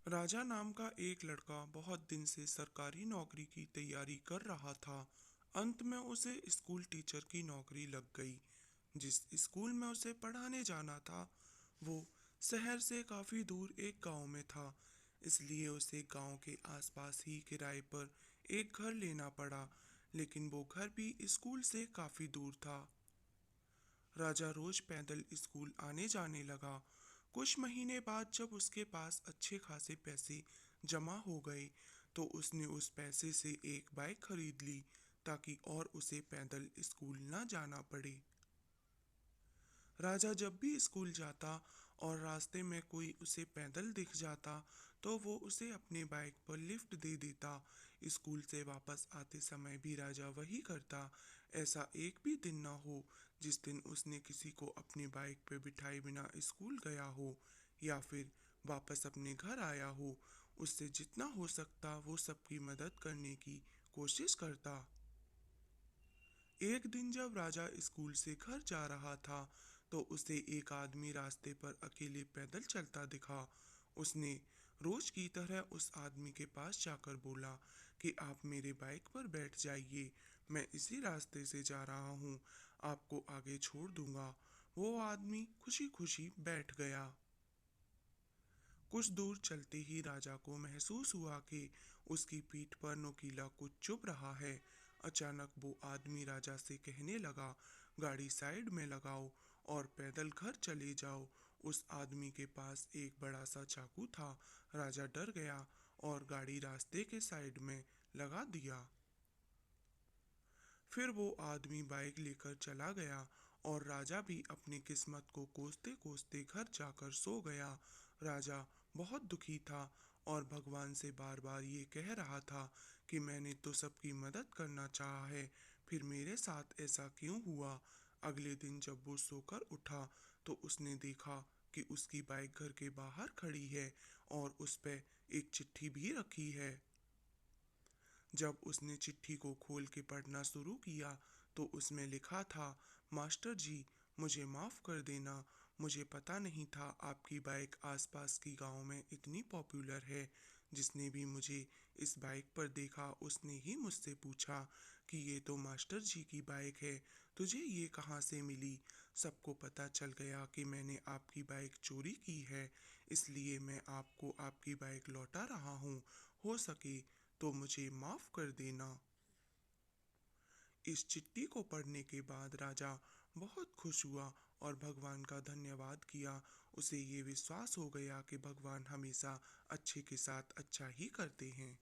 राजा नाम का एक लड़का बहुत दिन से सरकारी नौकरी की तैयारी कर रहा था। अंत में उसे स्कूल टीचर की नौकरी लग गई। जिस स्कूल में उसे पढ़ाने जाना था वो शहर से काफ़ी दूर एक गांव में था। इसलिए उसे गांव के आसपास ही किराए पर एक घर लेना पड़ा, लेकिन वो घर भी स्कूल से काफ़ी दूर था। राजा रोज पैदल स्कूल आने जाने लगा। कुछ महीने बाद जब उसके पास अच्छे खासे पैसे जमा हो गए तो उसने उस पैसे से एक बाइक खरीद ली, ताकि और उसे पैदल स्कूल ना जाना पड़े। राजा जब भी स्कूल जाता और रास्ते में कोई उसे पैदल दिख जाता तो वो उसे अपने बाइक पर लिफ्ट दे देता। स्कूल से वापस आते समय भी राजा वही करता। ऐसा एक भी दिन ना हो जिस दिन उसने किसी को अपनी बाइक पे बिठाए बिना स्कूल गया हो या फिर वापस अपने घर आया हो। उससे जितना हो सकता वो सबकी मदद करने की कोशिश करता। एक दिन जब राजा स्कूल से घर जा रहा था तो उसे एक आदमी रास्ते पर अकेले पैदल चलता दिखा। उसने रोज की तरह उस आदमी के पास जाकर बोला कि आप मेरे बाइक पर बैठ जाइए, मैं इसी रास्ते से जा रहा हूँ, आपको आगे छोड़ दूंगा। वो आदमी खुशी खुशी बैठ गया। कुछ दूर चलते ही राजा को महसूस हुआ कि उसकी पीठ पर नुकीला कुछ चुभ रहा है। अचानक वो आदमी राजा से कहने लगा, गाड़ी साइड में लगाओ और पैदल घर चले जाओ। उस आदमी के पास एक बड़ा सा चाकू था। राजा डर गया और गाड़ी रास्ते के साइड में लगा दिया। फिर वो आदमी बाइक लेकर चला गया और राजा भी अपनी किस्मत को कोसते कोसते घर जाकर सो गया। राजा बहुत दुखी था और भगवान से बार बार ये कह रहा था कि मैंने तो सबकी मदद करना चाहा है, फिर मेरे साथ ऐसा क्यों हुआ। अगले दिन जब वो सोकर उठा तो उसने देखा कि उसकी बाइक घर के बाहर खड़ी है और उस पे एक चिट्ठी भी रखी है। जब उसने चिट्ठी को खोल के पढ़ना शुरू किया तो उसमें लिखा था, मास्टर जी, मुझे माफ़ कर देना, मुझे पता नहीं था आपकी बाइक आसपास की गांव में इतनी पॉपुलर है। जिसने भी मुझे इस बाइक पर देखा उसने ही मुझसे पूछा कि ये तो मास्टर जी की बाइक है, तुझे ये कहाँ से मिली। सबको पता चल गया कि मैंने आपकी बाइक चोरी की है, इसलिए मैं आपको आपकी बाइक लौटा रहा हूँ। हो सके तो मुझे माफ कर देना। इस चिट्ठी को पढ़ने के बाद राजा बहुत खुश हुआ और भगवान का धन्यवाद किया। उसे ये विश्वास हो गया कि भगवान हमेशा अच्छे के साथ अच्छा ही करते हैं।